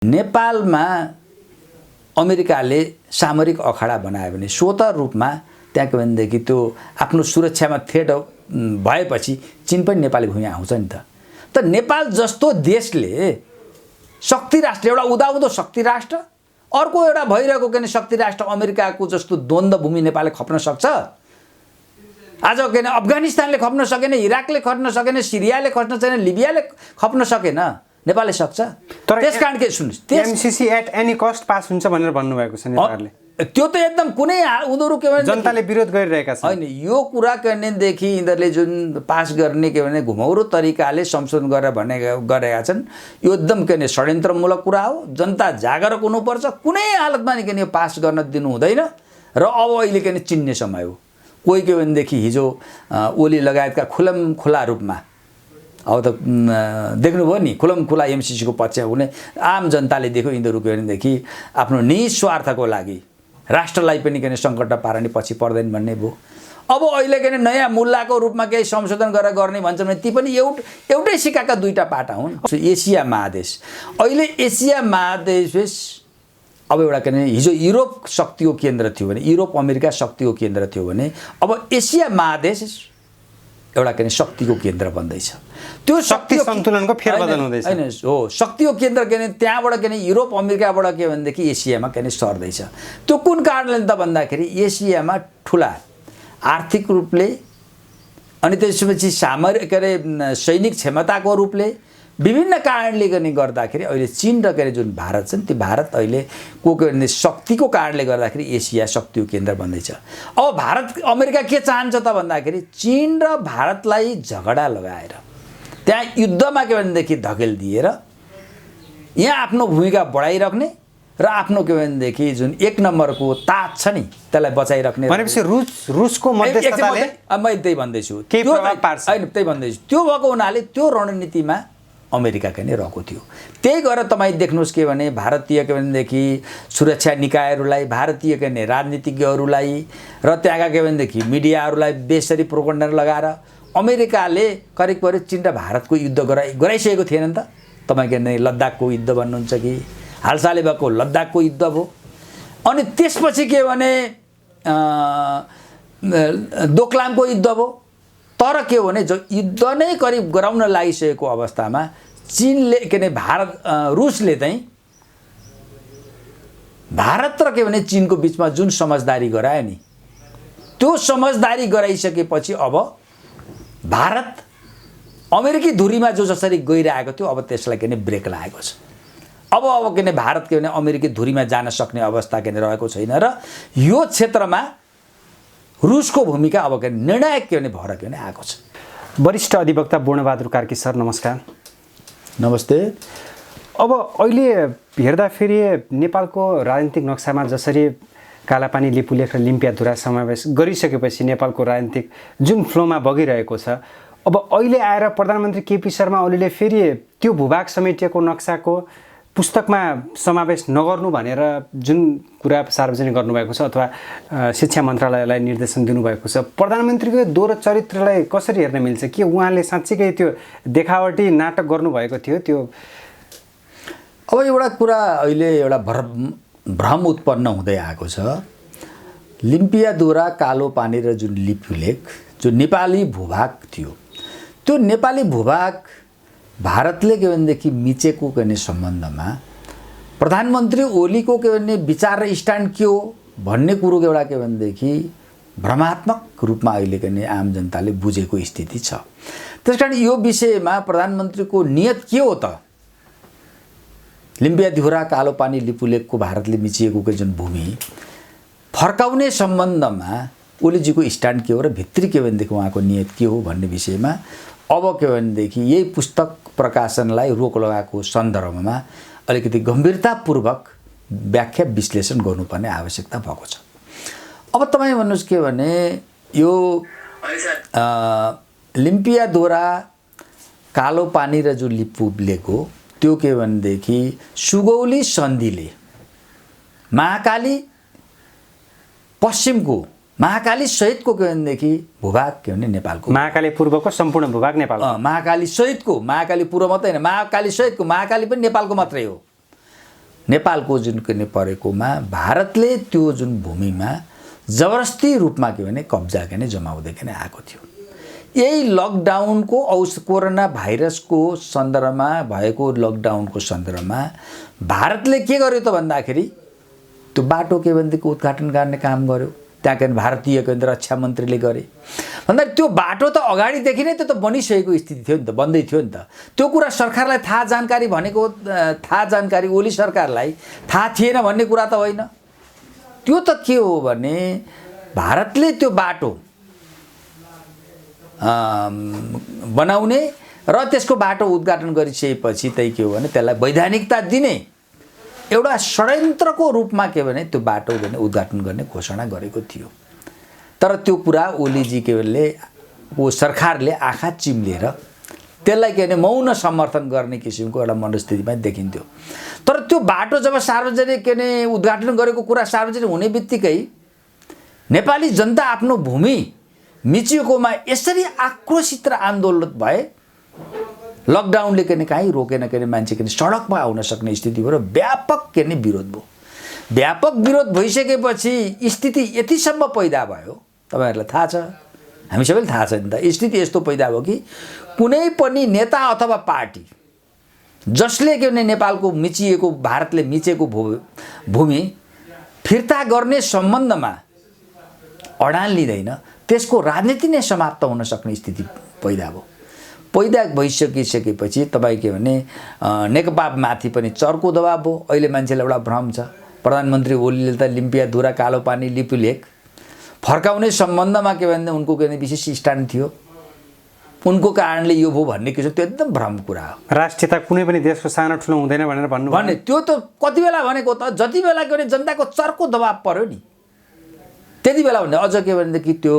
नेपालमा अमेरिकाले सामरिक अखाडा बनायो भने स्वतः रूपमा त्यहाँ के भनेदेखि त्यो आफ्नो सुरक्षामा थ्रेट भएपछि चीन पनि नेपाली भूमि आउँछ नि त नेपाल जस्तो देशले शक्ति राष्ट्र एउटा उदाउँदो शक्ति राष्ट्र अर्को एउटा भइरहेको के शक्ति राष्ट्र अमेरिकाको जस्तो द्वन्द्व भूमि नेपालले खप्न सक्छ। आज के अफगानिस्तानले खप्न सकेन, इराकले खप्न सकेन, सिरियाले खप्न सकेन, लिबियाले खप्न सकेन, नेपालले सक्छ। तर त्यसकारण के सुन्नुस् MCC at any cost pass हुन्छ भनेर भन्नुभएको छ नेपालले। त्यो त एकदम कुनै उनीहरू के भने जनताले विरोध गरिरहेका छन्। हैन यो कुरा गर्नेदेखि यिनीहरूले जुन पास गर्ने के भने घुमाउरो तरिकाले संशोधन गरेर गरेका छन्, यो एकदम के भने षड्यन्त्रमूलक कुरा हो। जनता जागरुक हुनुपर्छ, कुनै हालतमा नि के पास गर्न दिनु हुँदैन। र अब अहिले के चिन्ने समय हो। कोही के भनेदेखि हिजो ओली लगायतका खुला रूपमा अब त देख्नुभयो नि खुला एमसीसीको पक्ष हुने आम जनताले देख्यो यिनीहरू के भनेदेखि आफ्नो निस्वार्थको लागि राष्ट्रलाई पनि के सङ्कटमा पार्ने पछि पर्दैन भन्ने भयो। अब अहिले के नयाँ मुल्लाको रूपमा केही संशोधन गरेर गर्ने भन्छ भने ती पनि एउटै सिक्काका दुईटा पाटा हुन्। एसिया महादेश अहिले एसिया महादेश अब एउटा के हिजो युरोप शक्तिको केन्द्र थियो भने, युरोप अमेरिका शक्तिको केन्द्र थियो भने अब एसिया महादेश एउटा के शक्तिको केन्द्र बन्दैछ। त्यो शक्ति सन्तुलनको फेरबदल हुँदैछ। हैन हो, शक्तिको केन्द्र के त्यहाँबाट के युरोप अमेरिकाबाट के भनेदेखि एसियामा के सर्दैछ। त्यो कुन कारणले त भन्दाखेरि एसियामा ठुला आर्थिक रूपले अनि त्यसपछि सामरिक के सैनिक क्षमताको रूपले विभिन्न कारणले गर्दाखेरि अहिले चीन र के जुन भारत छन् ती भारत अहिले को के शक्तिको कारणले गर्दाखेरि एसिया शक्तिको केन्द्र बन्दैछ। अब भारत अमेरिका के चाहन्छ त भन्दाखेरि चीन र भारतलाई झगडा लगाएर त्यहाँ युद्धमा के भनेदेखि धकेल दिएर यहाँ आफ्नो भूमिका बढाइराख्ने र आफ्नो के भनेदेखि जुन एक नम्बरको ताज छ नि त्यसलाई बचाइराख्ने भनेपछि रुसको मध्यस्थताले म त्यही भन्दैछु के प्रभाव पार्छ। हैन त्यही भन्दैछु त्यो भएको हुनाले त्यो रणनीतिमा अमेरिका के रहेको थियो। त्यही गरेर तपाईँ देख्नुहोस् के भने भारतीय के भनेदेखि सुरक्षा निकायहरूलाई, भारतीय के भने राजनीतिज्ञहरूलाई र त्यहाँका के भनेदेखि मिडियाहरूलाई बेसरी प्रोपगन्डा लगाएर अमेरिकाले करिब चीन र भारतको युद्ध गराइसकेको थिएन नि त। तपाईँ के भने लद्दाखको युद्ध भन्नुहुन्छ कि हालसालै भएको लद्दाखको युद्ध भयो। अनि त्यसपछि के भने दोकलामको युद्ध भयो। तर के भने जो युद्ध नै करिब गराउन लागिसकेको अवस्थामा चीनले के भने रुसले चाहिँ भारत र के भने चीनको बिचमा जुन समझदारी गरायो नि त्यो समझदारी गराइसकेपछि अब भारत अमेरिकी धुरीमा जो जसरी गइरहेको थियो अब त्यसलाई के भने ब्रेक लागेको छ। अब के भने भारत के भने अमेरिकी धुरीमा जान सक्ने अवस्था के रहेको छैन र यो क्षेत्रमा रुसको भूमिका अब के निर्णायक के भने भएर के भने आएको छ। वरिष्ठ अधिवक्ता पूर्णबहादुर कार्की सर नमस्कार। नमस्ते। अब अहिले हेर्दाखेरि नेपालको राजनीतिक नक्सामा जसरी कालापानी लिपुलेख र लिम्पियाधुरा समावेश गरिसकेपछि नेपालको राजनीतिक जुन फ्लोमा बगिरहेको छ, अब अहिले आएर प्रधानमन्त्री केपी शर्मा ओलीले फेरि त्यो भूभाग समेटिएको नक्साको पुस्तकमा समावेश नगर्नु भनेर जुन कुरा सार्वजनिक गर्नुभएको छ अथवा शिक्षा मन्त्रालयलाई निर्देशन दिनुभएको छ, प्रधानमन्त्रीको दोहोरो चरित्रलाई कसरी हेर्न मिल्छ? के उहाँले साँच्चीकै त्यो देखावटी नाटक गर्नुभएको थियो? त्यो अब एउटा कुरा अहिले एउटा भ्रम उत्पन्न हुँदै आएको छ। लिम्पियाधुरा कालो पानी र जुन लिपुलेख जो नेपाली भूभाग थियो, त्यो नेपाली भूभाग भारतले के भनेदेखि मिचेको के भने सम्बन्धमा प्रधानमन्त्री ओलीको के भने विचार र स्ट्यान्ड के हो भन्ने कुरो एउटा के भनेदेखि भ्रमात्मक रूपमा अहिले के भने आम जनताले बुझेको स्थिति छ। त्यसकारण यो विषयमा प्रधानमन्त्रीको नियत के हो त? लिम्पियाधुरा कालो पानी लिपुलेखको भारतले मिचिएको के जुन भूमि फर्काउने सम्बन्धमा ओलीजीको स्ट्यान्ड के हो र भित्री के भनेदेखि उहाँको नियत के हो भन्ने विषयमा अब के भनेदेखि यही पुस्तक प्रकाशनलाई रोक लगाएको सन्दर्भमा अलिकति गम्भीरतापूर्वक व्याख्या विश्लेषण गर्नुपर्ने आवश्यकता भएको छ। अब तपाईँ भन्नुहोस् के भने यो लिम्पियाधुरा कालो पानी र जो लिपुलेख हो त्यो के भनेदेखि सुगौली सन्धिले महाकाली पश्चिमको महाकाली सहितको के भनेदेखि भूभाग के भने नेपालको, महाकाली पूर्वको सम्पूर्ण भूभाग नेपाल, महाकाली सहितको, महाकाली पूर्व मात्रै हैन, महाकाली सहितको, महाकाली पनि नेपालको मात्रै हो। नेपालको जुन के भने परेकोमा भारतले त्यो जुन भूमिमा जबरजस्ती रूपमा के भने कब्जा के जमाउँदै के आएको थियो। यही लकडाउनको कोरोना भाइरसको सन्दर्भमा भएको लकडाउनको सन्दर्भमा भारतले के गर्यो त भन्दाखेरि त्यो बाटो के भनेदेखि उद्घाटन गर्ने काम गर्यो। त्यहाँ के भारतीय केन्द्र रक्षा मन्त्रीले गरे भन्दा त्यो बाटो त अगाडिदेखि नै त्यो त बनिसकेको स्थिति थियो नि त, बन्दै थियो नि त। त्यो कुरा सरकारलाई थाहा जानकारी भनेको थाहा जानकारी ओली सरकारलाई थाहा थिएन भन्ने कुरा त होइन। त्यो त के हो भने भारतले त्यो बाटो बनाउने र त्यसको बाटो उद्घाटन गरिसकेपछि चाहिँ के हो भने त्यसलाई वैधानिकता दिने एउटा षड्यन्त्रको रूपमा के भने त्यो बाटो भने उद्घाटन गर्ने घोषणा गरेको थियो। तर त्यो कुरा ओलीजी के भने वो सरकारले आँखा चिम्लेर त्यसलाई के भने मौन समर्थन गर्ने किसिमको एउटा मनस्थितिमा देखिन्थ्यो। तर त्यो बाटो जब सार्वजनिक के भने उद्घाटन गरेको कुरा सार्वजनिक हुने बित्तिकै नेपाली जनता आफ्नो भूमि मिचिएकोमा यसरी आक्रोशित र आन्दोलित भए। लकडाउनले के कहीँ रोकेन के मान्छे के सडकमा आउन सक्ने स्थिति भयो र व्यापक के विरोध भयो। व्यापक विरोध भइसकेपछि स्थिति यतिसम्म पैदा भयो, तपाईहरुलाई थाहा छ, हामी सबैलाई थाहा छ नि त। स्थिति यस्तो पैदा भयो कि कुनै पनि नेता अथवा पार्टी जसले के भने नेपालको मिचिएको भारतले मिचेको भूमि फिर्ता गर्ने सम्बन्धमा अडान लिँदैन, त्यसको राजनीति नै समाप्त हुन सक्ने स्थिति पैदा भयो। पैदा भइसकिसकेपछि तपाईँ के भने नेकपामाथि पनि चर्को दबाब भयो। अहिले मान्छेलाई एउटा भ्रम छ, प्रधानमन्त्री ओलीले त लिम्पियाधुरा कालोपानी लिपुलेख फर्काउने सम्बन्धमा के भने उनको के विशेष स्ट्यान्ड थियो, उनको कारणले यो भयो भन्ने के छ, त्यो एकदम भ्रम कुरा हो। राष्ट्रियता कुनै पनि देशको सानो ठुलो हुँदैन भनेर भन्नु भने त्यो त कति बेला भनेको त जति बेला के भने जनताको चर्को दबाब पर्यो नि त्यति बेला भन्दा अझ के भनेदेखि त्यो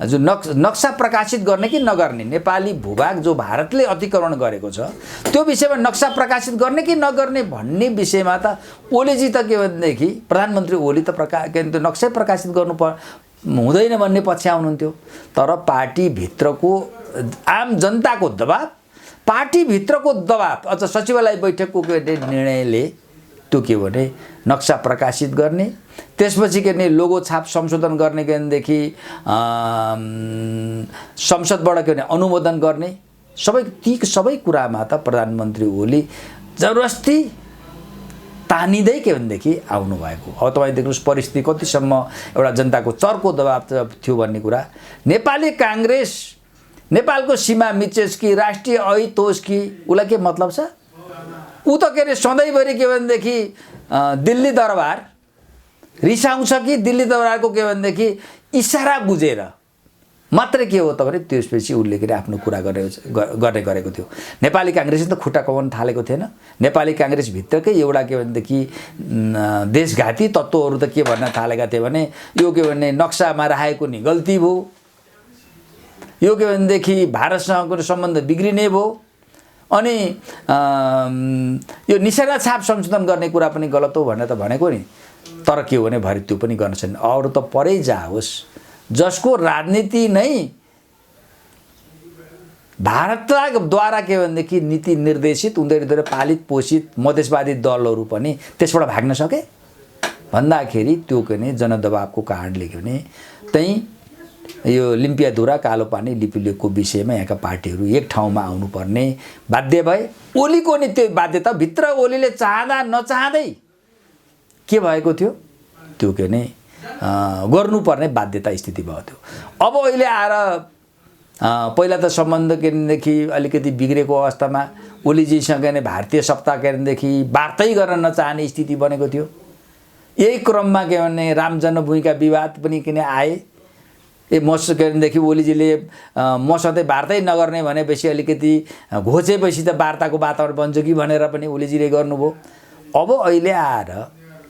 जो नक्सा प्रकाशित गर्ने कि नगर्ने, नेपाली भूभाग जो भारतले अतिक्रमण गरेको छ त्यो विषयमा नक्सा प्रकाशित गर्ने कि नगर्ने भन्ने विषयमा त ओलीजी त के भनेदेखि प्रधानमन्त्री ओली त त्यो नक्सै प्रकाशित गर्नु हुँदैन भन्ने पछ्याउनुहुन्थ्यो। तर पार्टीभित्रको आम जनताको दबाब, पार्टीभित्रको दबाब, अझ सचिवालय बैठकको निर्णयले त्यो के भने नक्सा प्रकाशित गर्ने, त्यसपछि के भने लोगो छाप संशोधन गर्ने के भनेदेखि संसदबाट के भने अनुमोदन गर्ने, सबै कुरामा त प्रधानमन्त्री ओली जबरजस्ती तानिँदै के भनेदेखि आउनुभएको। अब तपाईँ देख्नुहोस् परिस्थिति कतिसम्म एउटा जनताको चर्को दबाब थियो भन्ने कुरा। नेपाली काङ्ग्रेस नेपालको सीमा मिचेस् कि राष्ट्रिय ऐत होस् कि उसलाई के मतलब छ? ऊ त के अरे सधैँभरि के भनेदेखि दिल्ली दरबार रिसाउँछ कि दिल्ली दरबारको के भनेदेखि इसारा बुझेर मात्रै के हो त भने त्यसपछि उसले के आफ्नो कुरा गरेको थियो। नेपाली काङ्ग्रेसले त खुट्टा कमाउन थालेको थिएन। नेपाली काङ्ग्रेसभित्रकै एउटा के भनेदेखि देशघाती तत्त्वहरू त के भन्न थालेका थिए भने यो के भने नक्सामा राखेको नि गल्ती भयो, यो के भनेदेखि भारतसँगको सम्बन्ध बिग्रिने भयो, अनि यो निशाना छाप संशोधन गर्ने कुरा पनि गलत हो भनेर त भनेको नि। तर के हो भने भरि त्यो पनि गर्न छैन। अरू त परै जाओस्, जसको राजनीति नै भारतद्वारा के भनेदेखि नीति निर्देशित उनीहरूद्वारा पालित पोषित मधेसवादी दलहरू पनि त्यसबाट भाग्न सके भन्दाखेरि त्यो के भने जनदबावको कारणले के भने त्यही यो लिम्पियाधुरा कालोपानी लिपुलेखको विषयमा यहाँका पार्टीहरू एक ठाउँमा आउनुपर्ने बाध्य भए। ओलीको नि त्यो बाध्यता भित्र ओलीले चाहँदा नचाहँदै के भएको थियो, त्यो के भने गर्नुपर्ने बाध्यता स्थिति भएको थियो। अब अहिले आएर पहिला त सम्बन्ध के भनेदेखि अलिकति बिग्रेको अवस्थामा ओलीजीसँग नै भारतीय सत्ता के भनेदेखि वार्तै गर्न नचाहने स्थिति बनेको थियो। यही क्रममा के भने राम जन्मभूमिका विवाद पनि किन आए। मसँग के भनेदेखि ओलीजीले मसँगै वार्तै नगर्ने भनेपछि अलिकति घोचेपछि त वार्ताको वातावरण बन्छ कि भनेर पनि ओलीजीले गर्नुभयो। अब अहिले आएर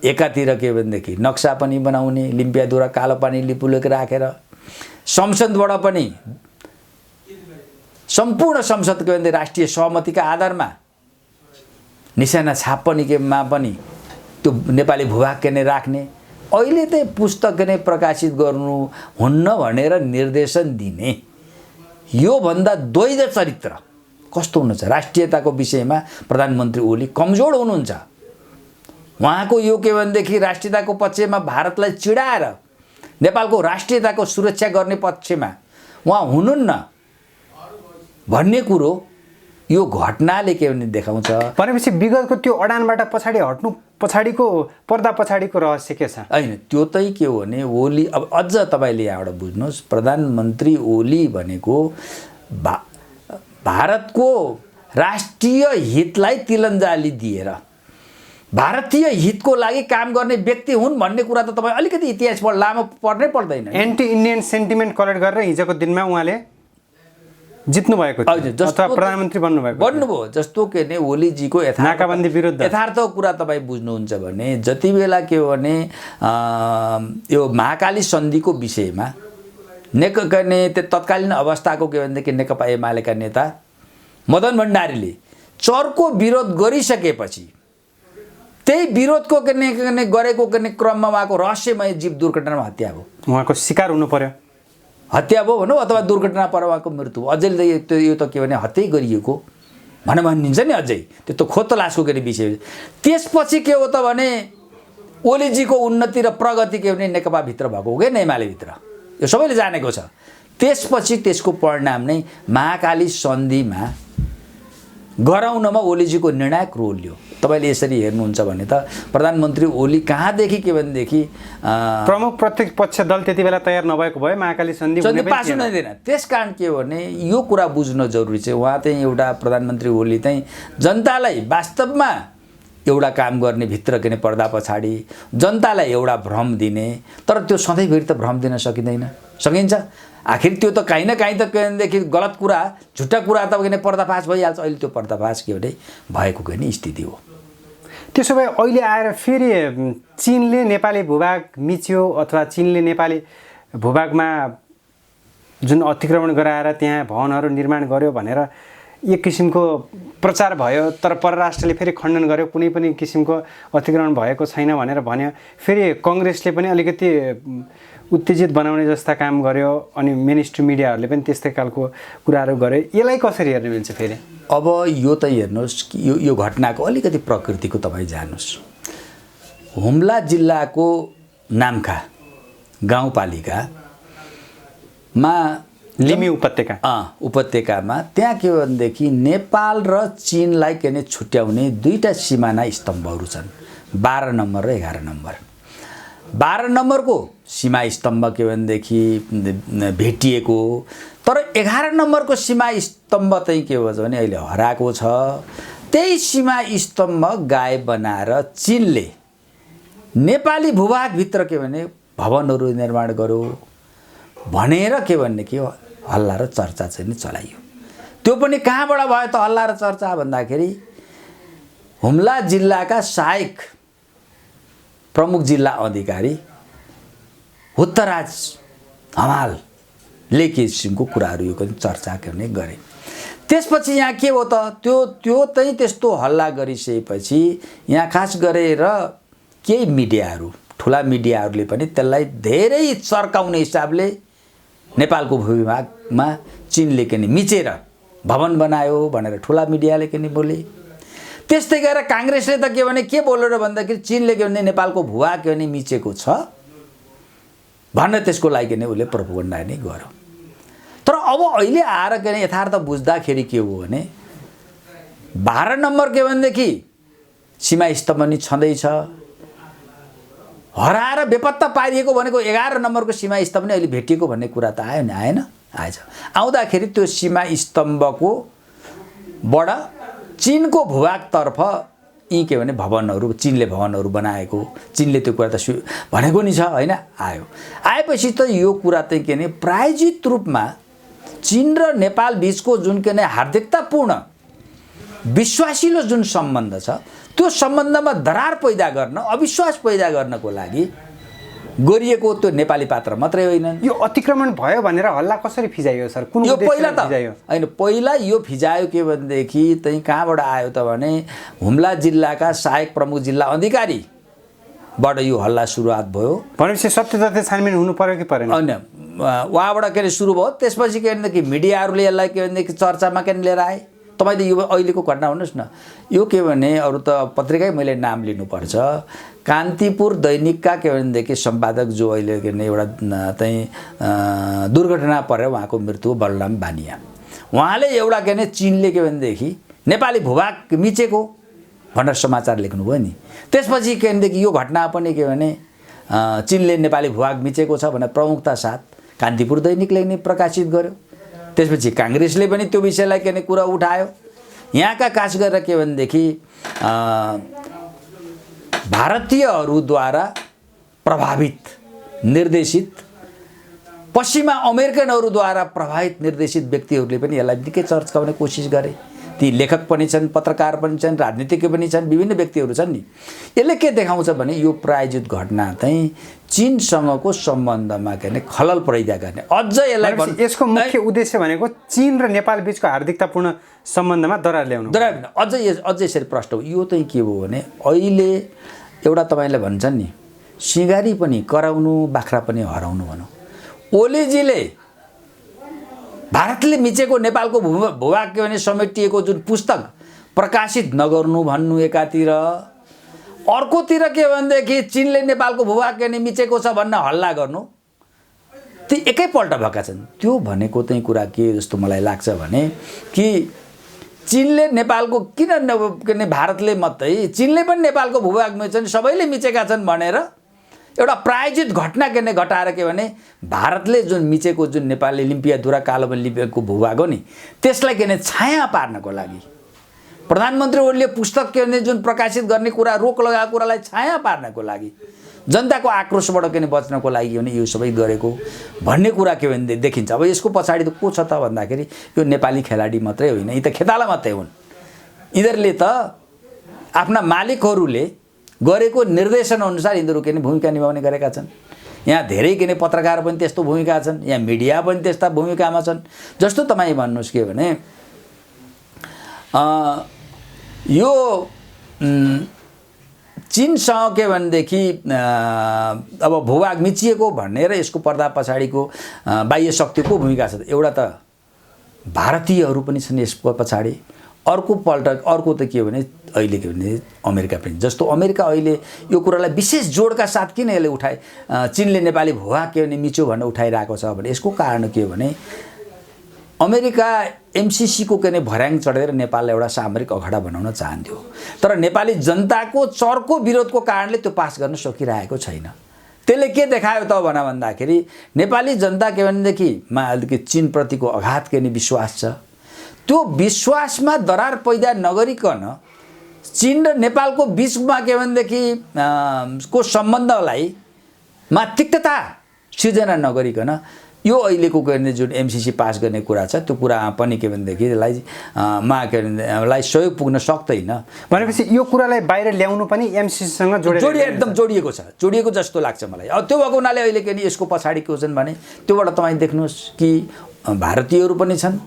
एकातिर के भनेदेखि नक्सा पनि बनाउने, लिम्पियाधुरा कालोपानी लिपुलेख राखेर संसदबाट पनि सम्पूर्ण संसद के भने राष्ट्रिय सहमतिका आधारमा निशाना छाप पनि केमा पनि त्यो नेपाली भूभाग के नै राख्ने, अहिले चाहिँ पुस्तक नै प्रकाशित गर्नु हुन्न भनेर निर्देशन दिने, यो भन्दा द्वैध चरित्र कस्तो हुनुहुन्छ? राष्ट्रियताको विषयमा प्रधानमन्त्री ओली कमजोर हुनुहुन्छ। उहाँको यो के भनेदेखि राष्ट्रियताको पक्षमा भारतलाई चिडाएर नेपालको राष्ट्रियताको सुरक्षा गर्ने पक्षमा उहाँ हुनुहुन्न भन्ने कुरो यो घटनाले के भने देखाउँछ। भनेपछि विगतको त्यो अडानबाट पछाडि हट्नु पछाडिको पर्दा पछाडिको रहस्य के छ? होइन, त्यो चाहिँ के हो भने ओली, अब अझ तपाईँले यहाँबाट बुझ्नुहोस्, प्रधानमन्त्री ओली भनेको भारतको राष्ट्रिय हितलाई तिलन्जाली दिएर भारतीय हितको लागि काम गर्ने व्यक्ति हुन् भन्ने कुरा त तपाईँ अलिकति इतिहास लामो पढ्नै पर्दैन। एन्टी इन्डियन सेन्टिमेन्ट कलेक्ट गरेर हिजोको दिनमा उहाँले जित्नु भएको थियो अथवा प्रधानमन्त्री बन्नुभयो। जस्तो के भने ओलीजीको नाकाबन्दी विरुद्ध यथार्थ कुरा तपाईँ बुझ्नुहुन्छ भने जति बेला के हो भने यो महाकाली सन्धिको विषयमा तत्कालीन अवस्थाको के भनेदेखि नेकपा एमालेका नेता मदन भण्डारीले चर्को विरोध गरिसकेपछि त्यही विरोधको गरेको क्रममा उहाँको रहस्यमय जीव दुर्घटनामा हत्या भयो। उहाँको शिकार हुनु पर्यो, हत्या भयो भनौँ अथवा दुर्घटना पर उहाँको मृत्यु भयो। अझै यो त के भने हत्या गरिएको भनिन्छ नि। अझै त्यो त खोज तलासको के विषय। त्यसपछि के हो त भने ओलीजीको उन्नति र प्रगति के भने नेकपाभित्र भएको हो क्या, एमालेभित्र, यो सबैले जानेको छ। त्यसपछि त्यसको परिणाम नै महाकाली सन्धिमा गराउनमा ओलीजीको निर्णायक रोल लियो। तपाईँले यसरी हेर्नुहुन्छ भने त प्रधानमन्त्री ओली कहाँदेखि के भनेदेखि प्रमुख प्रतिपक्ष दल त्यति बेला तयार नभएको भए महाकाली सन्धि पास हुन दिएन। त्यसकारण के हो भने यो कुरा बुझ्न जरुरी छ। उहाँ चाहिँ एउटा प्रधानमन्त्री ओली चाहिँ जनतालाई वास्तवमा एउटा काम गर्ने भित्र के पर्दा पछाडि जनतालाई एउटा भ्रम दिने, तर त्यो सधैँभरि त भ्रम दिन सकिन्छ। आखिर त्यो त काहीँ न काहीँ त के भनेदेखि गलत कुरा झुट्टा कुरा त के पर्दाफास भइहाल्छ। अहिले त्यो पर्दाफास के भने भएको के स्थिति हो। त्यसो भए अहिले आएर फेरि चीनले नेपाली भूभाग मिच्यो अथवा चीनले नेपाली भूभागमा जुन अतिक्रमण गराएर त्यहाँ भवनहरू निर्माण गर्यो भनेर एक किसिमको प्रचार भयो, तर परराष्ट्रले फेरि खण्डन गर्यो, कुनै पनि किसिमको अतिक्रमण भएको छैन भनेर भन्यो। फेरि कङ्ग्रेसले पनि अलिकति उत्तेजित बनाउने जस्ता काम गर्यो, अनि मेन स्ट्रिम मिडियाहरूले पनि त्यस्तै खालको कुराहरू गर्यो। यसलाई कसरी हेर्न मिल्छ फेरि? अब यो त हेर्नुहोस् कि यो घटनाको अलिकति प्रकृतिको तपाईँ जानुहोस्। हुम्ला जिल्लाको नाम्खा गाउँपालिकामा लिमी उपत्यकामा त्यहाँ के भनेदेखि नेपाल र चीनलाई के छुट्याउने दुईवटा सिमाना स्तम्भहरू छन्, 12 नम्बर र 11 नम्बर। 12 नम्बरको सीमा स्तम्भ के भनेदेखि भेटिएको, तर 11 नम्बरको सीमा स्तम्भ चाहिँ के भन्छ भने अहिले हराएको छ। त्यही सीमा स्तम्भ गायब बनाएर चीनले नेपाली भूभागभित्र के भने भवनहरू निर्माण गर्यो भनेर के भनेदेखि हल्ला र चर्चा चाहिँ चलाइयो। त्यो पनि कहाँबाट भयो त हल्ला र चर्चा भन्दाखेरि हुम्ला जिल्लाका सहायक प्रमुख जिल्ला अधिकारी हुत्तराज हमालले किसिमको कुराहरू यो पनि चर्चा गर्ने गरे। त्यसपछि यहाँ के हो त त्यो चाहिँ त्यस्तो हल्ला गरिसकेपछि यहाँ खास गरेर केही मिडियाहरू, ठुला मिडियाहरूले पनि त्यसलाई धेरै चर्काउने हिसाबले नेपालको भूभागमा चीनले के मिचेर भवन बनायो भनेर ठुला मिडियाले के बोले। त्यस्तै गरेर काङ्ग्रेसले त के भने के बोलेर भन्दाखेरि चीनले के भने नेपालको भूभाग के भने मिचेको छ भनेर त्यसको लागि नै उसले प्रोपोगन्डा नै गर्यो। तर अब अहिले आएर के यथार्थ बुझ्दाखेरि के हो भने 12 नम्बर के भनेदेखि सीमा स्तम्भ नि छँदैछ, हराएर बेपत्ता पारिएको भनेको 11 नम्बरको सीमा स्तम्भ नै अहिले भेटिएको भन्ने कुरा त आयो नि, आएन? आएछ। आउँदाखेरि त्यो सीमा स्तम्भको बाट चीनको भूभागतर्फ यी के भने भवनहरू, चीनले भवनहरू बनाएको, चीनले त्यो कुरा त भनेको नि छ हैन? आयो। आएपछि त यो कुरा चाहिँ के भने प्रायोजित रूपमा चीन र नेपाल बीचको जुन के हार्दिकतापूर्ण विश्वासिलो जुन सम्बन्ध छ त्यो सम्बन्धमा दरार पैदा गर्न, अविश्वास पैदा गर्नको लागि गरिएको त्यो नेपाली पात्र मात्रै होइन। यो अतिक्रमण भयो भनेर हल्ला कसरी फिजाइयो सर? कुन यो पहिला त फिजाइयो? हैन, पहिला यो फिजायो के भनेदेखि चाहिँ कहाँबाट आयो त भने हुम्ला जिल्लाका सहायक प्रमुख जिल्ला अधिकारीबाट यो हल्ला सुरुवात भयो। भनेपछि सत्य तथ्य छानबिन हुनु पर्यो कि परेन? हैन, उहाँबाट के सुरु भयो। त्यसपछि के भनेदेखि मिडियाहरूले यसलाई के भनेदेखि चर्चामा के लिएर आए, तपाईँले यो अहिलेको घटना भन्नुहोस् न, यो के भने अरू त पत्रिकै मैले नाम लिनुपर्छ, कान्तिपुर दैनिकका के भनेदेखि सम्पादक जो अहिले के भने एउटा चाहिँ दुर्घटना परेर उहाँको मृत्यु बलराम बानिया, उहाँले एउटा के भने चिनले के भनेदेखि नेपाली भूभाग मिचेको भनेर समाचार लेख्नुभयो नि। त्यसपछि के भनेदेखि यो घटना पनि के भने चिनले नेपाली भूभाग मिचेको छ भनेर प्रमुखता साथ कान्तिपुर दैनिकले नै प्रकाशित गर्यो। त्यसपछि काङ्ग्रेसले पनि त्यो विषयलाई के भने कुरा उठायो। यहाँका खास गरेर के भनेदेखि भारतीयहरूद्वारा प्रभावित निर्देशित, पश्चिमा अमेरिकनहरूद्वारा प्रभावित निर्देशित व्यक्तिहरूले पनि यसलाई निकै चर्चाउने कोसिस गरे। ती लेखक पनि छन्, पत्रकार पनि छन्, राजनीतिज्ञ पनि छन्, विभिन्न व्यक्तिहरू छन् नि। यसले के देखाउँछ भने यो प्रायोजित घटना चाहिँ चीनसँगको सम्बन्धमा के भने खलल पैदा गर्ने, अझ यसलाई यसको मुख्य उद्देश्य भनेको चीन र नेपाल बीचको हार्दिकतापूर्ण सम्बन्धमा दरार ल्याउनु। अझ यसरी प्रश्न हो, यो चाहिँ के हो भने अहिले एउटा तपाईँले भन्छन् नि सिँगारी पनि कराउनु बाख्रा पनि हराउनु भनौँ। ओलीजीले भारतले मिचेको नेपालको भूभाग के भने समेटिएको जुन पुस्तक प्रकाशित नगर्नु भन्नु एकातिर, अर्कोतिर के भनेदेखि चीनले नेपालको भूभाग के भने मिचेको छ भन्न हल्ला गर्नु, ती एकैपल्ट भएका छन्। त्यो भनेको चाहिँ कुरा के जस्तो मलाई लाग्छ भने कि चीनले नेपालको किन के भने भारतले मात्रै, चीनले पनि नेपालको भूभाग मिचेछन्, सबैले मिचेका छन् भनेर एउटा प्रायोजित घटना के घटाएर के भने भारतले जुन मिचेको जुन नेपालले लिम्पियाधुरा कालोमा लिपेको भूभाग हो नि त्यसलाई के भने छाया पार्नको लागि प्रधानमन्त्री ओलीले पुस्तक के भने जुन प्रकाशित गर्ने कुरा रोक लगाएको कुरालाई छाया पार्नको लागि, जनताको आक्रोशबाट के भने बच्नको लागि भने यो सबै गरेको भन्ने कुरा के भने देखिन्छ। अब यसको पछाडि त को छ त भन्दाखेरि यो नेपाली खेलाडी मात्रै होइन, यी त खेताला मात्रै हुन्। यिनीहरूले त आफ्ना मालिकहरूले गरेको निर्देशन अनुसार यिनीहरू के भने भूमिका निभाउने गरेका छन्। यहाँ धेरै के भने पत्रकार पनि त्यस्तो भूमिका छन्, यहाँ मिडिया पनि त्यस्ता भूमिकामा छन्। जस्तो तपाईँ भन्नुहोस् के भने यो चीनसँग के भनेदेखि अब भूभाग मिचिएको भनेर यसको पर्दा पछाडिको बाह्य शक्तिको भूमिका छ। एउटा त भारतीयहरू पनि छन् यसको पछाडि, अर्को त के भने अहिले के भने अमेरिका पनि। जस्तो अमेरिका अहिले यो कुरालाई विशेष जोडका साथ किन यसले उठाए, चीनले नेपाली भूभाग के भने मिच्यो भनेर उठाइरहेको छ भने यसको कारण के भने अमेरिका एमसीसीको के भने भर्याङ चढेर नेपाललाई एउटा सामरिक अखडा बनाउन चाहन्थ्यो, तर नेपाली जनताको चर्को विरोधको कारणले त्यो पास गर्न सकिरहेको छैन। त्यसले के देखायो त भन्दाखेरि नेपाली जनता के भनेदेखि अलिकति चीनप्रतिको अगाध के भने विश्वास छ। त्यो विश्वासमा दरार पैदा नगरिकन चीन र नेपालको बीचमा के भनेदेखि को सम्बन्धलाई तिक्तता सिर्जना नगरिकन यो अहिलेको के भने जुन एमसीसी पास गर्ने कुरा छ त्यो कुरा पनि के भनेदेखि यसलाई लाई सहयोग पुग्न सक्दैन। भनेपछि यो कुरालाई बाहिर ल्याउनु पनि एमसीसीसँग एकदम जोडिएको छ, जोडिएको जस्तो लाग्छ मलाई। अब त्यो भएको हुनाले अहिले के भने यसको पछाडि के छन् भने त्योबाट तपाईँ देख्नुहोस् कि भारतीयहरू पनि छन्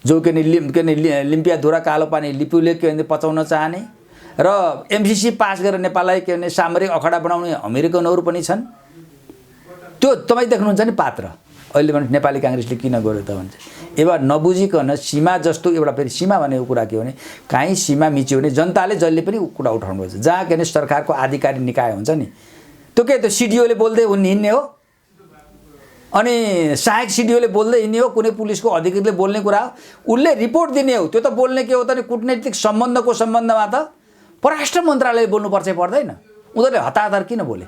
जो के लिम्पियाधुरा कालो पानी लिपुले के भने पचाउन चाहने र एमसीसी पास गरेर नेपाललाई के भने सामरिक अखडा बनाउने अमेरिकनहरू पनि छन्। त्यो तपाईँ देख्नुहुन्छ नि पात्र। अहिले भने नेपाली काङ्ग्रेसले किन गर्यो त भन्छ, एउटा नबुझिकन सीमा जस्तो एउटा फेरि सीमा भनेको कुरा के हो भने काहीँ सीमा मिच्यो भने जनताले जसले पनि कुरा उठाउनुपर्छ। जहाँ के भने सरकारको आधिकारिक निकाय हुन्छ नि त्यो के त्यो सिडिओले बोल्दै हिँड्ने हो, अनि सहायक सिडिओले बोल्दै हिँड्ने हो, कुनै पुलिसको अधिकारीले बोल्ने कुरा हो, उसले रिपोर्ट दिने हो। त्यो त बोल्ने के हो त कूटनैतिक सम्बन्धको सम्बन्धमा त परराष्ट्र मन्त्रालयले बोल्नुपर्छ पर्दैन, उनीहरूले हताहतार किन बोले?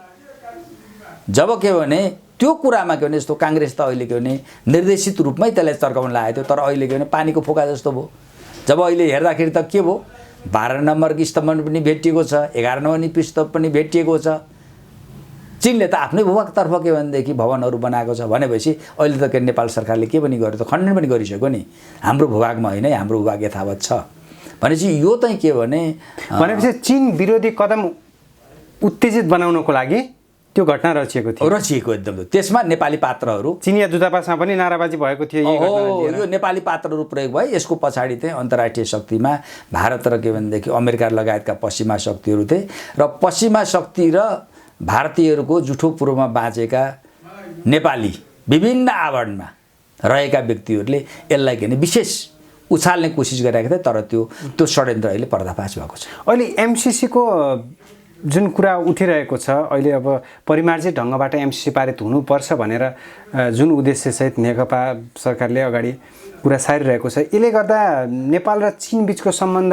जब के भने त्यो कुरामा के भने जस्तो काङ्ग्रेस त अहिले के भने निर्देशित रूपमै त्यसलाई तर्काउन लागेको थियो, तर अहिले के भने पानीको फोका जस्तो भयो। जब अहिले हेर्दाखेरि त के भयो, 12 नम्बरको स्तम्भ पनि भेटिएको छ, 11 नम्बर स्तम्भ पनि भेटिएको छ। चीनले त आफ्नै भूभागतर्फ के भनेदेखि भवनहरू बनाएको छ भनेपछि अहिले त के नेपाल सरकारले के पनि गर्यो त खण्डन पनि गरिसक्यो नि, हाम्रो भूभागमा होइन हाम्रो भूभाग यथावत छ भनेपछि यो चाहिँ के भनेपछि चीन विरोधी कदम उत्तेजित बनाउनको लागि त्यो घटना रचिएको थियो। एकदम त्यसमा नेपाली पात्रहरू चिनिया दूतावासमा पनि नाराबाजी भएको थियो। यो नेपाली पात्रहरू प्रयोग भए। यसको पछाडि चाहिँ अन्तर्राष्ट्रिय शक्तिमा भारत र के भनेदेखि अमेरिका लगायतका पश्चिमा शक्तिहरू थिए र पश्चिमा शक्ति र भारतीयहरूको जुठो पूर्वमा बाँचेका नेपाली विभिन्न आवरणमा रहेका व्यक्तिहरूले यसलाई के भने विशेष उछाल्ने कोसिस गरिरहेको थिए, तर त्यो षड्यन्त्र अहिले पर्दाफास भएको छ। अहिले एमसिसीको जुन कुरा उठिरहेको छ अहिले, अब परिमार्जित ढङ्गबाट एमसिसी पारित हुनुपर्छ भनेर जुन उद्देश्यसहित नेकपा सरकारले अगाडि कुरा सारिरहेको छ, यसले गर्दा नेपाल र चीन बिचको सम्बन्ध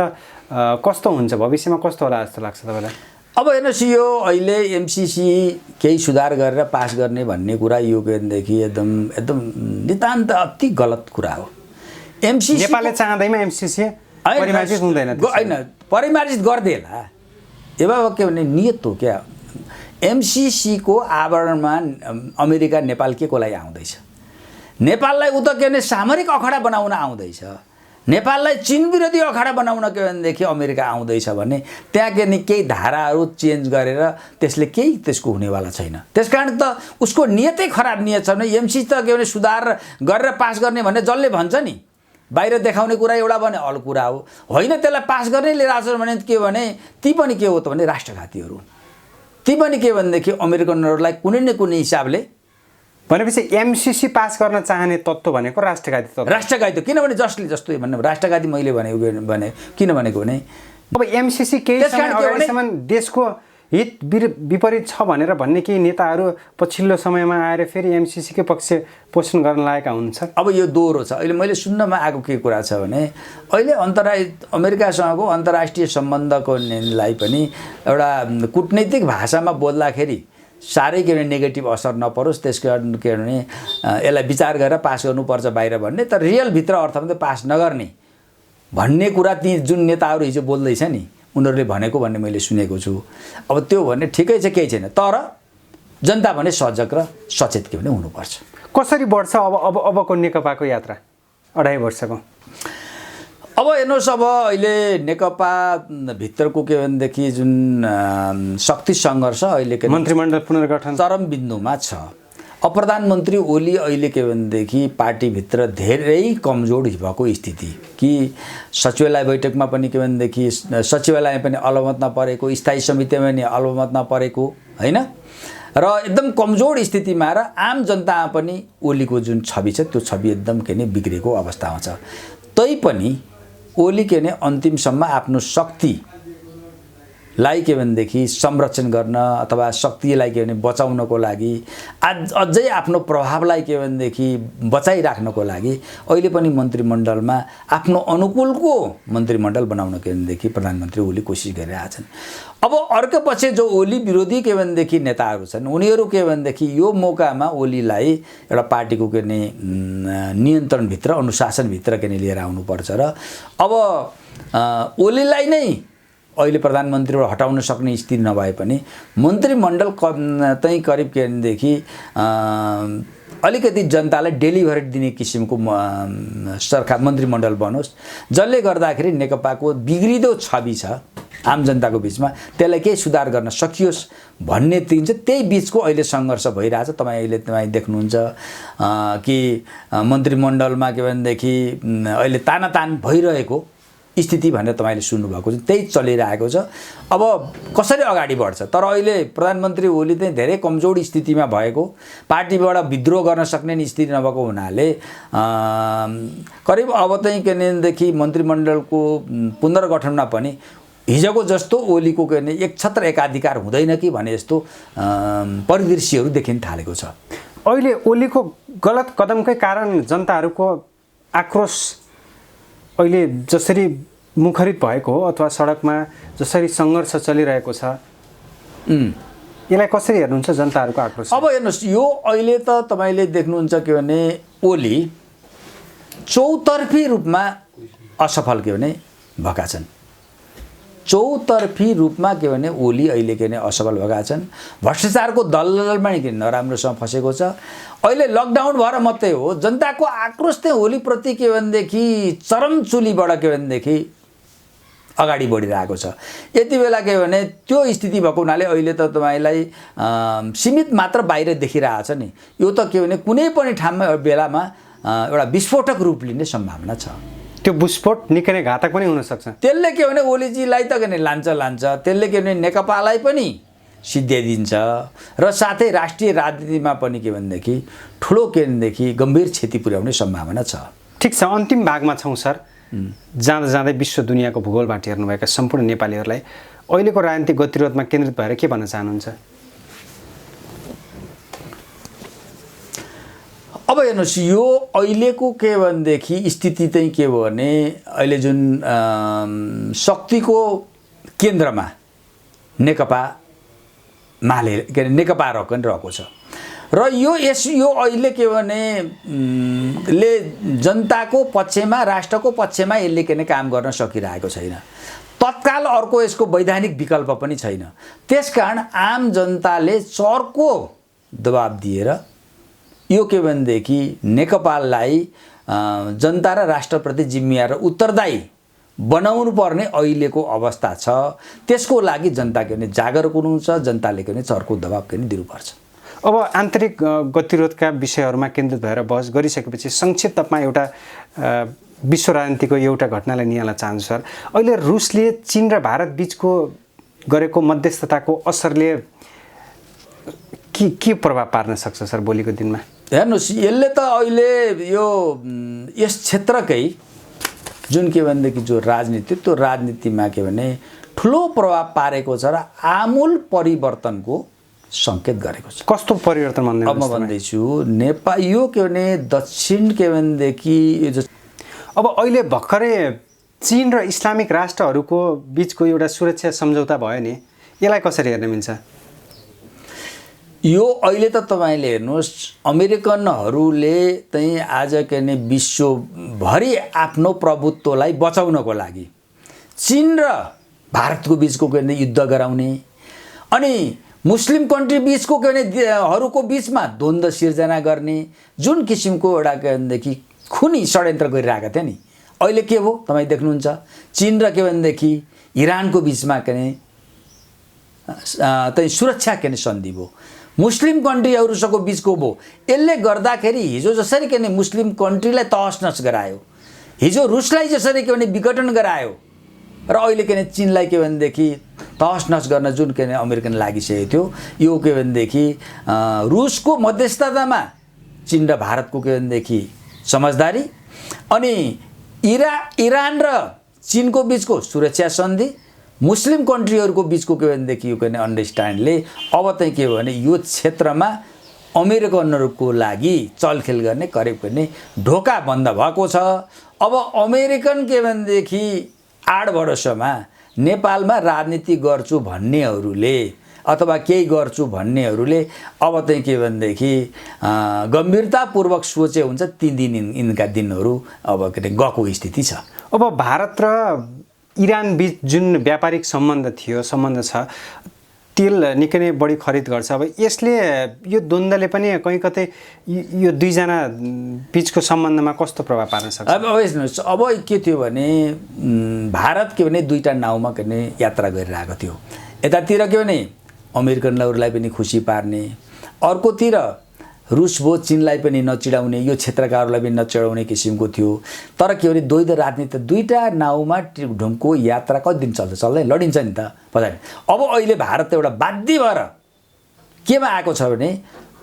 कस्तो हुन्छ, भविष्यमा कस्तो होला जस्तो लाग्छ तपाईँलाई? अब हेर्नुहोस्, यो अहिले एमसिसी केही सुधार गरेर पास गर्ने भन्ने कुरा यो केदेखि एकदम नितान्त अति गलत कुरा हो। एमसिसी नेपालले चाहँदैमा एमसिसी परिमार्जित हुँदैन, होइन परिमार्जित गर्देला। अब के भने नियत हो क्या। एमसिसीको आवरणमा अमेरिका नेपाल के को लागि आउँदैछ? नेपाललाई उता के भने सामरिक अखडा बनाउन आउँदैछ, नेपाललाई चीन विरोधी अखाडा बनाउन के भनेदेखि अमेरिका आउँदैछ भने त्यहाँ के नि केही धाराहरू चेन्ज गरेर त्यसले केही त्यसको हुनेवाला छैन। त्यसकारण त उसको नियतै खराब नियत छ भने एमसिसी त के भने सुधार गरेर पास गर्ने भन्ने जसले भन्छ नि, बाहिर देखाउने कुरा एउटा भने अल कुरा हो, होइन त्यसलाई पास गर्ने लिएर आएको छ भने के भने ती पनि के हो त भने राष्ट्रघातीहरू, ती पनि के भनेदेखि अमेरिकनहरूलाई कुनै न कुनै हिसाबले। भनेपछि एमसिसी पास गर्न चाहने तत्त्व भनेको राष्ट्रघाती तत्त्व। राष्ट्रघाती किनभने जस्तो भन्नु राष्ट्रघाती मैले भने किन भनेको भने अब एमसिसी केही समय अगाडिसम्म देशको हित विपरीत छ भनेर भन्ने केही नेताहरू पछिल्लो समयमा आएर फेरि एमसिसीकै पक्ष पोषण गर्न लागेका हुन्छ। अब यो दोहोरो छ। अहिले मैले सुन्नमा आएको के कुरा छ भने अहिले अमेरिकासँगको अन्तर्राष्ट्रिय सम्बन्धको लाई पनि एउटा कूटनैतिक भाषामा बोल्दाखेरि साह्रै के भने नेगेटिभ असर नपरोस्, त्यसको कारण के भने यसलाई विचार गरेर पास गर्नुपर्छ बाहिर भन्ने, तर रियल भित्र अर्थमा त पास नगर्ने भन्ने कुरा ती जुन नेताहरू हिजो बोल्दैछ नि उनीहरूले भनेको भन्ने मैले सुनेको छु। अब त्यो भन्ने ठिकै छ, केही छैन, तर जनता भने सजग र सचेत के भने हुनुपर्छ। कसरी बढ्छ अबको नेकपाको यात्रा 2.5 वर्षको? अब हेर्नुहोस्, अब अहिले नेकपा भित्रको के भनेदेखि जुन शक्ति सङ्घर्ष अहिले के मन्त्रीमण्डल पुनर्गठन चरम बिन्दुमा छ। अब प्रधानमन्त्री ओली अहिले के भनेदेखि पार्टीभित्र धेरै कमजोर भएको स्थिति कि सचिवालय बैठकमा पनि के भनेदेखि सचिवालय पनि अलमत नपरेको, स्थायी समितिमा पनि अलमत नपरेको होइन, र एकदम कमजोर स्थितिमा र आम जनतामा पनि ओलीको जुन छवि छ त्यो छवि एकदम के नि बिग्रेको अवस्थामा छ। तैपनि ओली के ने अन्तिमसम्म आफ्नो शक्तिलाई के भनेदेखि संरक्षण गर्न अथवा शक्तिलाई के भने बचाउनको लागि अझै आफ्नो प्रभावलाई के भनेदेखि बचाइराख्नको लागि अहिले पनि मन्त्रीमण्डलमा आफ्नो अनुकूलको मन्त्रीमण्डल बनाउन के भनेदेखि प्रधानमन्त्री ओली कोसिस गरिरहेका छन्। अब अर्को पछि जो ओली विरोधी के भनेदेखि नेताहरू छन् उनीहरू के भनेदेखि यो मौकामा ओलीलाई एउटा पार्टीको के ने नियन्त्रणभित्र अनुशासनभित्र के ने लिएर आउनुपर्छ र अब ओलीलाई नै अहिले प्रधानमन्त्रीबाट हटाउन सक्ने स्थिति नभए पनि मन्त्रीमण्डल चाहिँ करिब के भनेदेखि अलिकति जनतालाई डेलिभरी दिने किसिमको सरकार मन्त्रीमण्डल बनोस्, जसले गर्दाखेरि नेकपाको बिग्रिदो छवि छ आम जनताको बिचमा त्यसलाई केही सुधार गर्न सकियोस् भन्ने दिन चाहिँ त्यही बिचको अहिले सङ्घर्ष भइरहेछ। तपाईँ देख्नुहुन्छ कि मन्त्रीमण्डलमा के भनेदेखि अहिले तानातान भइरहेको स्थिति भनेर तपाईँले सुन्नुभएको छ, त्यही चलिरहेको छ। अब कसरी अगाडि बढ्छ, तर अहिले प्रधानमन्त्री ओली चाहिँ धेरै कमजोर स्थितिमा भएको, पार्टीबाट विद्रोह गर्न सक्ने स्थिति नभएको हुनाले करिब अब चाहिँ के भनेदेखि मन्त्रीमण्डलको पुनर्गठनमा पनि हिजोको जस्तो ओलीको के भने एक छत्र एकाधिकार हुँदैन कि भने जस्तो परिदृश्यहरू देखिन थालेको छ। अहिले ओलीको गलत कदमकै कारण जनताहरूको आक्रोश अहिले जसरी मुखरित भएको हो अथवा सडकमा जसरी सङ्घर्ष चलिरहेको छ, यसलाई कसरी हेर्नुहुन्छ जनताहरूको आक्रोश? अब हेर्नुहोस्, यो अहिले त तपाईँले देख्नुहुन्छ के भने ओली चौतर्फी रूपमा असफल के भने भएका छन्। चौतर्फी रूपमा के भने ओली अहिले के भने असफल भएका छन्। भ्रष्टाचारको दलदलमा के नराम्रोसँग फसेको छ। अहिले लकडाउन भएर मात्रै हो जनताको आक्रोश चाहिँ ओलीप्रति के भनेदेखि चरम चुलीबाट के भनेदेखि अगाडि बढिरहेको छ। यति बेला के भने त्यो स्थिति भएको हुनाले अहिले त तपाईँलाई सीमित मात्र बाहिर देखिरहेछ नि, यो त के भने कुनै पनि ठाउँमा बेलामा एउटा विस्फोटक रूप लिने सम्भावना छ। त्यो विस्फोट निकै नै घातक पनि हुनसक्छ। त्यसले के भने ओलीजीलाई त के भने लान्छ, त्यसले के भने नेकपालाई पनि सिद्ध्याइदिन्छ र साथै राष्ट्रिय राजनीतिमा पनि के भनेदेखि ठुलो के भनेदेखि गम्भीर क्षति पुर्याउने सम्भावना छ। ठिक छ, अन्तिम भागमा छौँ सर। जाँदा जाँदै विश्व दुनियाँको भूगोलबाट हेर्नुभएका सम्पूर्ण नेपालीहरूलाई अहिलेको राजनीतिक गतिरोधमा केन्द्रित भएर के भन्न चाहनुहुन्छ? अब हेर्नुहोस्, यो अहिलेको के भनेदेखि स्थिति चाहिँ के हो भने अहिले जुन शक्तिको केन्द्रमा नेकपा माले के अरे नेकपा पनि रहेको छ र यो अहिले के भने ले जनताको पक्षमा, राष्ट्रको पक्षमा यसले के काम गर्न सकिरहेको छैन। तत्काल अर्को यसको वैधानिक विकल्प पनि छैन। त्यसकारण आम जनताले चर्को दबाब दिएर यो के भनेदेखि नेकपालाई जनता र राष्ट्रप्रति जिम्मेवार र उत्तरदायी बनाउनु पर्ने अहिलेको अवस्था छ। त्यसको लागि जनता के भने जागरुक हुनुहुन्छ, जनताले के भने चर्को दबाब के दिनुपर्छ। अब आन्तरिक गतिरोधका विषयहरूमा केन्द्रित भएर बहस गरिसकेपछि संक्षिप्तमा एउटा विश्व राजनीतिको एउटा घटनालाई निहाल्न चाहन्छु सर। अहिले रुसले चीन र भारत बीचको गरेको मध्यस्थताको असरले के प्रभाव पार्न सक्छ सर भोलिको दिनमा? हेर्नुहोस्, यसले त अहिले यो यस क्षेत्रकै जुन के भनेदेखि जो राजनीति, त्यो राजनीतिमा के भने ठुलो प्रभाव पारेको छ र आमूल परिवर्तनको सङ्केत गरेको छ। कस्तो परिवर्तन भन्ने? अब म भन्दैछु, नेपाल यो के भने दक्षिण के भनेदेखि अब अहिले भर्खरै चीन र इस्लामिक राष्ट्रहरूको बिचको एउटा सुरक्षा सम्झौता भयो नि, यसलाई कसरी हेर्न मिल्छ? यो अहिले त तपाईँले हेर्नुहोस्, अमेरिकनहरूले चाहिँ आज के भने विश्वभरि आफ्नो प्रभुत्वलाई बचाउनको लागि चीन र भारतको बिचको के भने युद्ध गराउने अनि मुस्लिम कन्ट्री बिचको के भने हरूको बिचमा द्वन्द्व सिर्जना गर्ने जुन किसिमको एउटा के भनेदेखि खुनी षड्यन्त्र गरिरहेका थिए नि, अहिले के हो तपाईँ देख्नुहुन्छ, चीन र के भनेदेखि इरानको बिचमा के भने चाहिँ सुरक्षा के भने सन्धि भयो, मुस्लिम कन्ट्रीहरूसँगको बिचको भयो। यसले गर्दाखेरि हिजो जसरी के भने मुस्लिम कन्ट्रीलाई तहस नहस गरायो, हिजो रुसलाई जसरी के भने विघटन गरायो र अहिले के भने चीनलाई के भनेदेखि तहस नहस गर्न जुन के भने अमेरिकन लागिसकेको थियो, यो के भनेदेखि रुसको मध्यस्थतामा चीन र भारतको के भनेदेखि समझदारी अनि इरान र चीनको बिचको सुरक्षा सन्धि, मुस्लिम कन्ट्रीहरूको बिचको के भनेदेखि यो के भने अन्डरस्ट्यान्डले अब चाहिँ के हो भने यो क्षेत्रमा अमेरिकनहरूको लागि चलखेल गर्ने करिब गर्ने ढोका बन्द भएको छ। अब अमेरिकन के भनेदेखि 8 वर्षमा नेपालमा राजनीति गर्छु भन्नेहरूले अथवा केही गर्छु भन्नेहरूले अब चाहिँ के भनेदेखि गम्भीरतापूर्वक सोचे हुन्छ 3 दिन यिनका दिनहरू अब के गएको स्थिति छ। अब भारत र इरान बीच जुन व्यापारिक सम्बन्ध छ, तेल निकै नै बढी खरिद गर्छ। अब यसले यो द्वन्द्वले पनि कहीँ कतै यो दुईजना बीचको सम्बन्धमा कस्तो प्रभाव पार्न सक्छ? अब हेर्नुहोस्, अब के थियो भने भारत के भने 2टा नाउँमा के भने यात्रा गरिरहेको थियो। यतातिर के भने अमेरिकनहरूलाई पनि खुसी पार्ने, अर्कोतिर रुस भो चीनलाई पनि नचिडाउने, यो क्षेत्रकाहरूलाई पनि नचिडाउने किसिमको थियो। तर के भने द्वैध राजनीति, 2टा नाउँमा ढुङ्को यात्रा कति दिन चल्छ? चल्दै लडिन्छ नि त पछाडि। अब अहिले भारत एउटा बाध्य भएर केमा आएको छ भने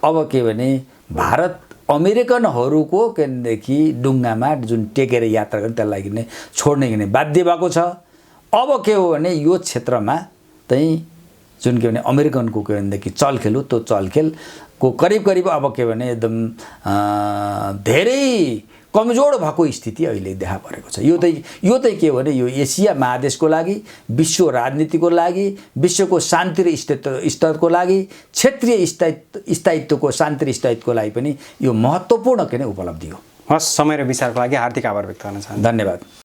अब के भने भारत अमेरिकनहरूको के भनेदेखि डुङ्गामा जुन टेकेर यात्रा गर्ने त्यसलाई किने छोड्ने किने बाध्य भएको छ। अब के हो भने यो क्षेत्रमा चाहिँ जुन के भने अमेरिकनको के भनेदेखि चलखेल हो, त्यो चलखेलको करिब अब के भने एकदम धेरै कमजोर भएको स्थिति अहिले देखा परेको छ। यो चाहिँ के हो भने यो एसिया महादेशको लागि, विश्व राजनीतिको लागि, विश्वको शान्ति र स्तरको लागि, क्षेत्रीय स्थायित्वको शान्ति र स्थायित्वको लागि पनि यो महत्त्वपूर्ण के उपलब्धि हो। हस्, समय र विचारको लागि हार्दिक आभार व्यक्त गर्न चाहन्छु। धन्यवाद।